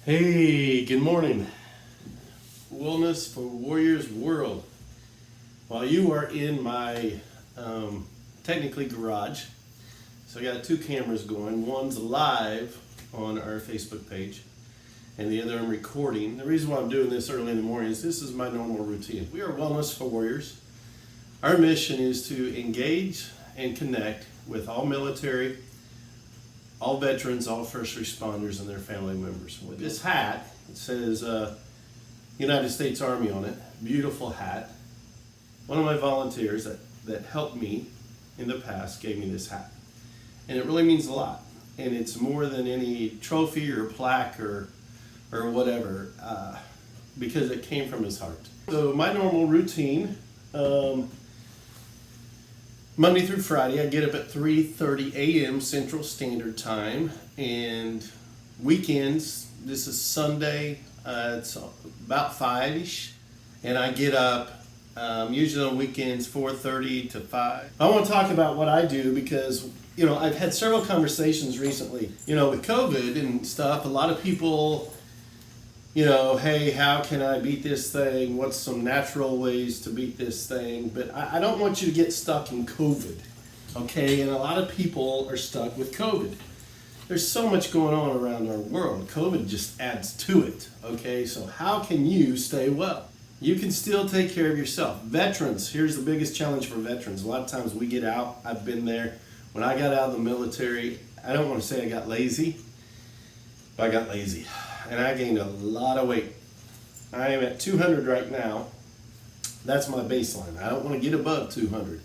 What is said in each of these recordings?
Hey, good morning. Wellness for Warriors World. While you are in my technically garage, so I got two cameras going. One's live on our Facebook page, and the other I'm recording. The reason why I'm doing this early in the morning is this is my normal routine. We are Wellness for Warriors. Our mission is to engage and connect with all military, all veterans, all first responders, and their family members. With this hat, it says United States Army on it. Beautiful hat. One of my volunteers that helped me in the past gave me this hat. And it really means a lot. And it's more than any trophy or plaque or whatever, because it came from his heart. So my normal routine, Monday through Friday, I get up at 3:30 a.m. Central Standard Time, and weekends, this is Sunday, it's about 5-ish, and I get up usually on weekends 4:30 to 5. I want to talk about what I do because, I've had several conversations recently, with COVID and stuff. A lot of people, hey, how can I beat this thing? What's some natural ways to beat this thing? But I don't want you to get stuck in COVID, okay? And a lot of people are stuck with COVID. There's so much going on around our world. COVID just adds to it, okay? So how can you stay well? You can still take care of yourself. Veterans, here's the biggest challenge for veterans. A lot of times we get out, I've been there. When I got out of the military, I don't want to say I got lazy, but I got lazy. And I gained a lot of weight. I am at 200 right now. That's my baseline. I don't want to get above 200.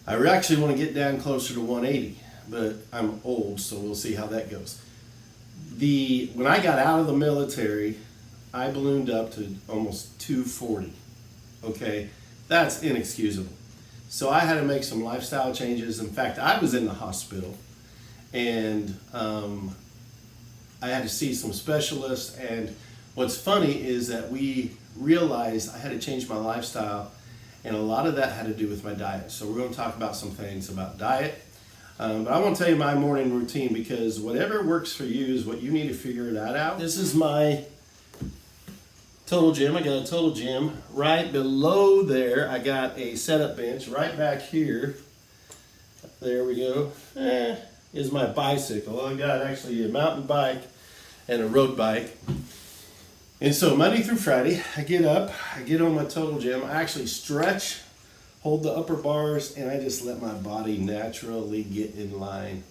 I actually want to get down closer to 180, but I'm old, so we'll see how that goes. When I got out of the military, I ballooned up to almost 240. Okay, that's inexcusable. So I had to make some lifestyle changes. In fact, I was in the hospital, and I had to see some specialists, and what's funny is that we realized I had to change my lifestyle, and a lot of that had to do with my diet. So we're going to talk about some things about diet, but I want to tell you my morning routine, because whatever works for you is what you need to figure that out. This is my total gym. I got a total gym. Right below there, I got a setup bench. Right back here, there we go, is my bicycle. I got actually a mountain bike and a road bike. And so Monday through Friday, I get up, I get on my total gym, I actually stretch, hold the upper bars, and I just let my body naturally get in line.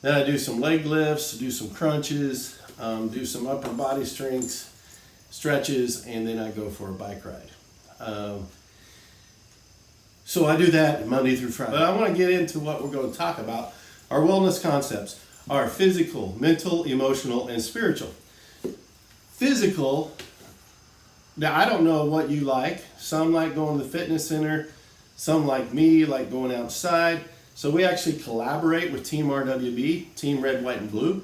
Then I do some leg lifts, do some crunches, do some upper body strengths, stretches, and then I go for a bike ride. So I do that Monday through Friday. But I want to get into what we're going to talk about. Our wellness concepts are physical, mental, emotional, and spiritual. Physical, now I don't know what you like. Some like going to the fitness center. Some like me, like going outside. So we actually collaborate with Team RWB, Team Red, White, and Blue.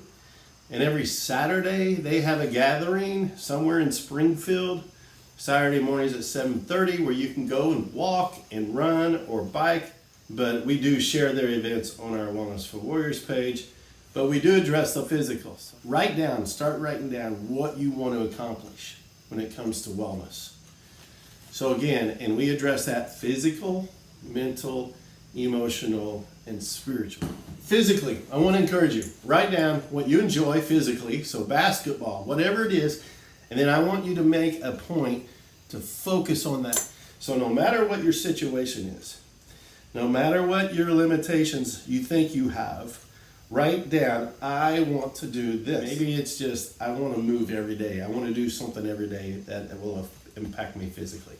And every Saturday they have a gathering somewhere in Springfield. Saturday mornings at 7:30, where you can go and walk and run or bike. But we do share their events on our Wellness for Warriors page. But we do address the physicals. Start writing down what you want to accomplish when it comes to wellness. So again, and we address that physical, mental, emotional, and spiritual. Physically, I want to encourage you, write down what you enjoy physically, so basketball, whatever it is, and then I want you to make a point to focus on that. So no matter what your situation is, no matter what your limitations you think you have, write down, I want to do this. Maybe it's just, I want to move every day. I want to do something every day that will impact me physically.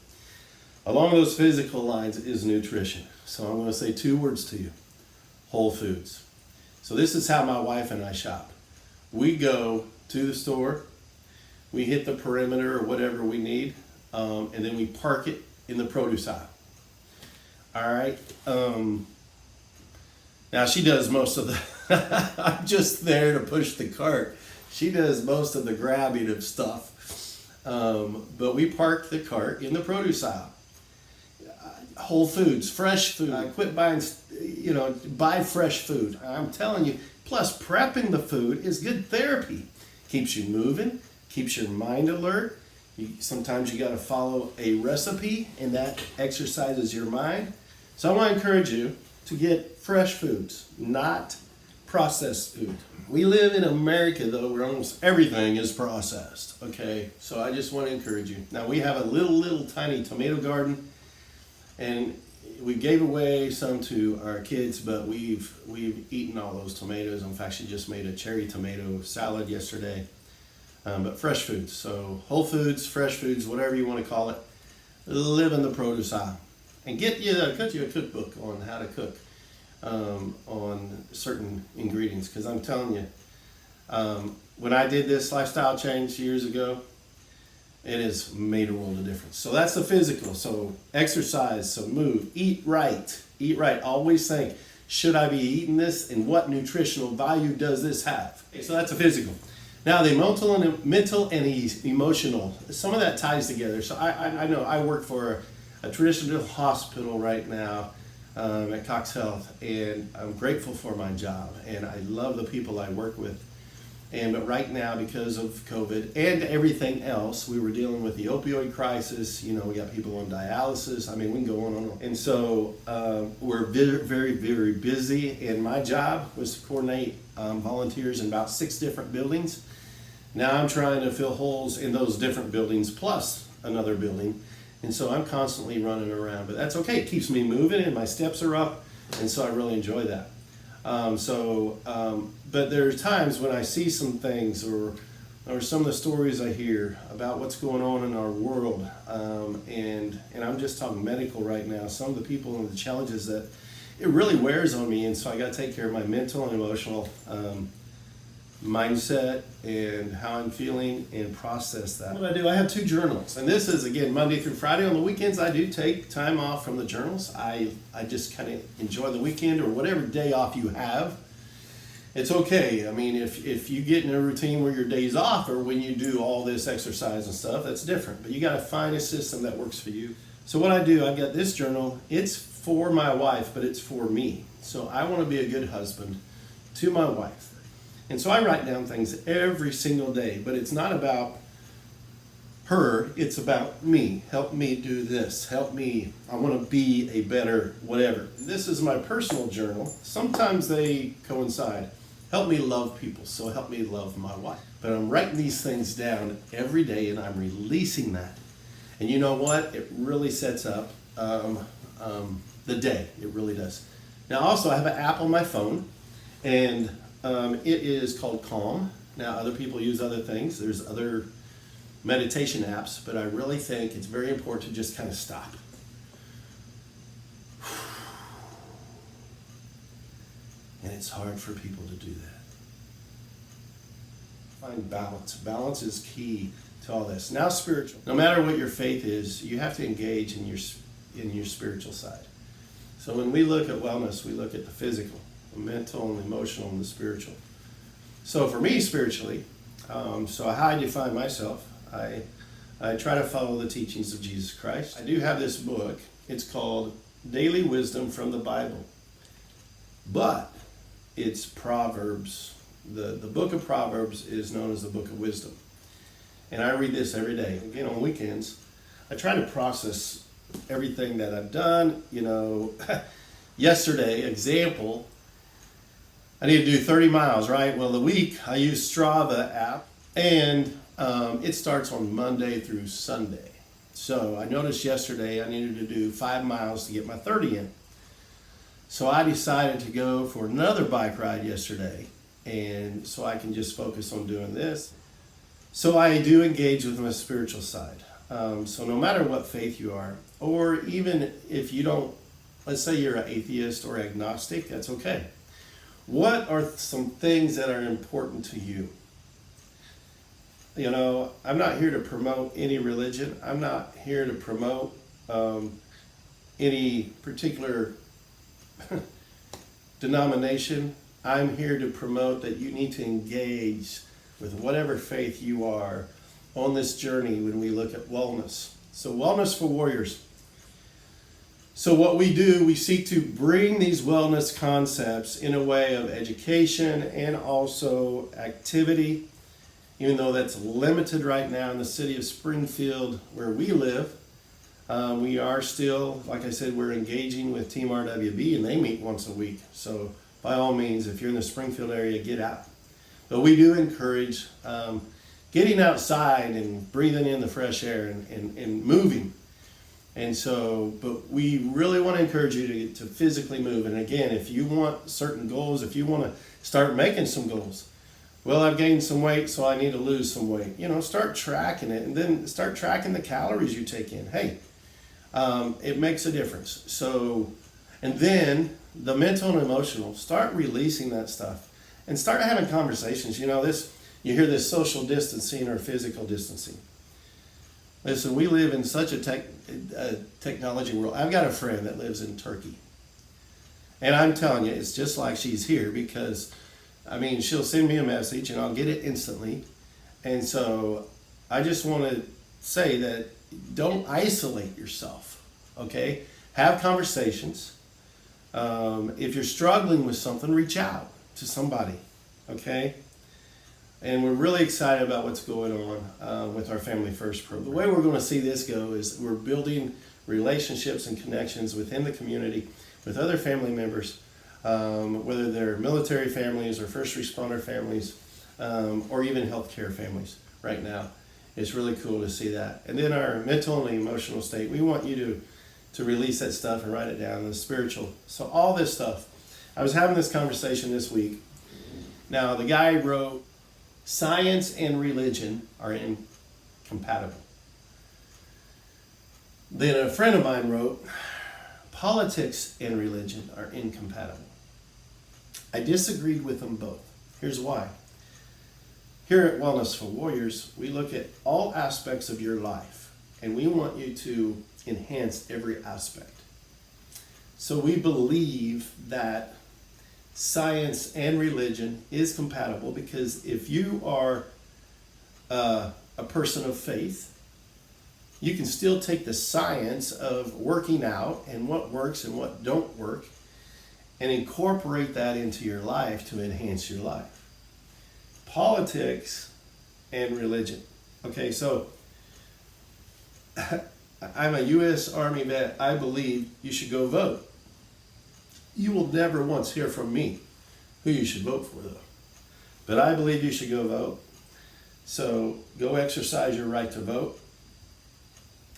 Along those physical lines is nutrition. So I'm going to say two words to you: Whole Foods. So this is how my wife and I shop. We go to the store, we hit the perimeter or whatever we need, and then we park it in the produce aisle. All right. Now she does most of the, I'm just there to push the cart. She does most of the grabbing of stuff. But we park the cart in the produce aisle. Whole Foods, fresh food. Quit buying, buy fresh food. I'm telling you. Plus, prepping the food is good therapy. keeps you moving, keeps your mind alert. Sometimes you got to follow a recipe, and that exercises your mind. So I want to encourage you to get fresh foods, not processed food. We live in America, though, where almost everything is processed, okay? So I just want to encourage you. Now, we have a little tiny tomato garden, and we gave away some to our kids, but we've eaten all those tomatoes. In fact, she just made a cherry tomato salad yesterday. But fresh foods, so whole foods, fresh foods, whatever you want to call it, live in the produce aisle. And get you a cookbook on how to cook on certain ingredients. Because I'm telling you, when I did this lifestyle change years ago, it has made a world of difference. So that's the physical. So exercise, so move, eat right. Eat right. Always think, should I be eating this, and what nutritional value does this have? Okay, so that's the physical. Now the mental and emotional, some of that ties together. So I know I work for a traditional hospital right now at Cox Health, and I'm grateful for my job, and I love the people I work with. But right now, because of COVID and everything else, we were dealing with the opioid crisis. You know, we got people on dialysis. I mean, we can go on and on. And so we're very busy. And my job was to coordinate volunteers in about 6 different buildings. Now I'm trying to fill holes in those different buildings plus another building. And so I'm constantly running around. But that's okay. It keeps me moving and my steps are up. And so I really enjoy that. But there are times when I see some things or some of the stories I hear about what's going on in our world, and I'm just talking medical right now, some of the people and the challenges that it really wears on me, and so I got to take care of my mental and emotional mindset and how I'm feeling and process that. What I do, I have 2 journals, and this is again Monday through Friday. On the weekends I do take time off from the journals. I just kind of enjoy the weekend or whatever day off you have. It's okay. I mean, if you get in a routine where your day's off or when you do all this exercise and stuff, that's different, but you got to find a system that works for you. So what I do, I've got this journal. It's for my wife, but it's for me. So I want to be a good husband to my wife. And so I write down things every single day, but it's not about her, it's about me. Help me do this. Help me. I want to be a better whatever. This is my personal journal. Sometimes they coincide. Help me love people, so help me love my wife. But I'm writing these things down every day and I'm releasing that. And you know what? It really sets up the day. It really does. Now also I have an app on my phone, and it is called Calm. Now other people use other things. There's other meditation apps, but I really think it's very important to just kind of stop. And it's hard for people to do that. Find balance. Balance is key to all this. Now spiritual. No matter what your faith is, you have to engage in your spiritual side. So when we look at wellness, we look at the physical, the mental, and the emotional, and the spiritual. So for me, spiritually, so how I define myself, I try to follow the teachings of Jesus Christ. I do have this book. It's called Daily Wisdom from the Bible. But it's Proverbs. The book of Proverbs is known as the book of wisdom. And I read this every day. Again, on weekends, I try to process everything that I've done. You know, yesterday, example, I need to do 30 miles, right? Well, the week I use Strava app, and it starts on Monday through Sunday. So I noticed yesterday I needed to do 5 miles to get my 30 in. So I decided to go for another bike ride yesterday, and so I can just focus on doing this. So I do engage with my spiritual side. So no matter what faith you are, or even if you don't, let's say you're an atheist or agnostic, that's okay. What are some things that are important to you? You know, I'm not here to promote any religion. I'm not here to promote any particular denomination. I'm here to promote that you need to engage with whatever faith you are on this journey when we look at wellness. So wellness for warriors. So what we do, we seek to bring these wellness concepts in a way of education and also activity even though that's limited right now in the city of Springfield where we live. We are still, like I said, we're engaging with Team RWB, and they meet once a week. So by all means, if you're in the Springfield area, get out. But we do encourage getting outside and breathing in the fresh air and moving. And so, but we really want to encourage you to physically move. And again, if you want certain goals, if you want to start making some goals, well, I've gained some weight, so I need to lose some weight. Start tracking it, and then start tracking the calories you take in. Hey, it makes a difference. So, and then the mental and emotional, start releasing that stuff and start having conversations. You hear this social distancing or physical distancing. Listen, we live in such a technology world. I've got a friend that lives in Turkey. And I'm telling you, it's just like she's here, because, she'll send me a message and I'll get it instantly. And so I just want to say that don't isolate yourself, okay? Have conversations. If you're struggling with something, reach out to somebody, okay? And we're really excited about what's going on with our Family First program. The way we're going to see this go is we're building relationships and connections within the community with other family members, whether they're military families or first responder families, or even healthcare families right now. It's really cool to see that. And then our mental and emotional state, we want you to release that stuff and write it down, the spiritual. So all this stuff. I was having this conversation this week. Now, the guy wrote, science and religion are incompatible. Then a friend of mine wrote, politics and religion are incompatible. I disagreed with them both. Here's why. Here at Wellness for Warriors, we look at all aspects of your life, and we want you to enhance every aspect. So we believe that science and religion is compatible, because if you are a person of faith, you can still take the science of working out and what works and what don't work and incorporate that into your life to enhance your life. Politics and religion. Okay, so I'm a U.S. Army vet. I believe you should go vote. You will never once hear from me who you should vote for, though. But I believe you should go vote. So go exercise your right to vote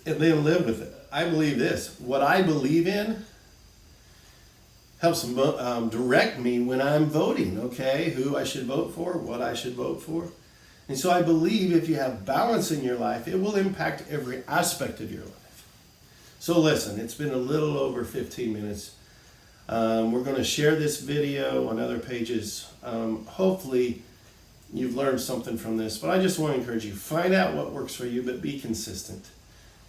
and then live with it. I believe this. What I believe in helps direct me when I'm voting, okay? Who I should vote for, what I should vote for. And so I believe if you have balance in your life, it will impact every aspect of your life. So listen, it's been a little over 15 minutes. We're going to share this video on other pages. Hopefully you've learned something from this, but I just want to encourage you, find out what works for you, but be consistent.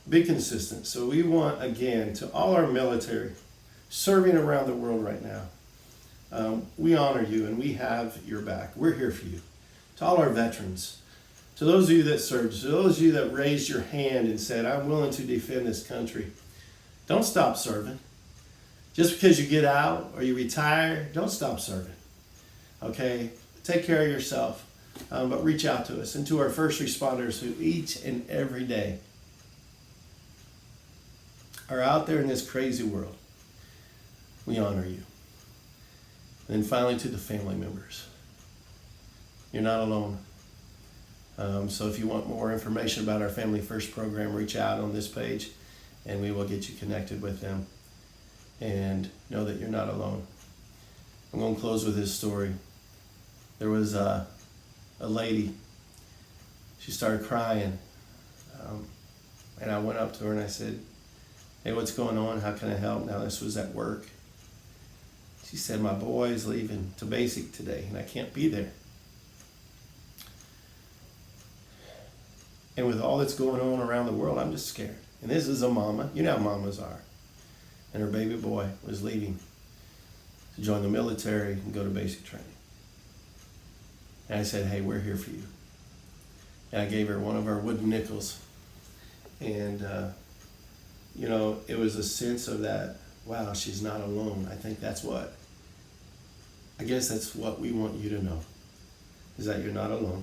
Be consistent. So we want, again, to all our military serving around the world right now, we honor you and we have your back. We're here for you. To all our veterans, to those of you that served, to those of you that raised your hand and said, I'm willing to defend this country, don't stop serving. Just because you get out or you retire, don't stop serving. Okay? Take care of yourself, but reach out to us. And to our first responders who each and every day are out there in this crazy world, we honor you. And then finally, to the family members, you're not alone. So if you want more information about our Family First program, reach out on this page and we will get you connected with them. And know that you're not alone. I'm going to close with this story. There was a lady. She started crying. And I went up to her and I said, hey, what's going on? How can I help? Now, this was at work. She said, my boy's leaving to basic today and I can't be there. And with all that's going on around the world, I'm just scared. And this is a mama. You know how mamas are. And her baby boy was leaving to join the military and go to basic training. And I said, hey, we're here for you. And I gave her one of our wooden nickels. And, it was a sense of that, wow, she's not alone. I think that's what we want you to know, is that you're not alone.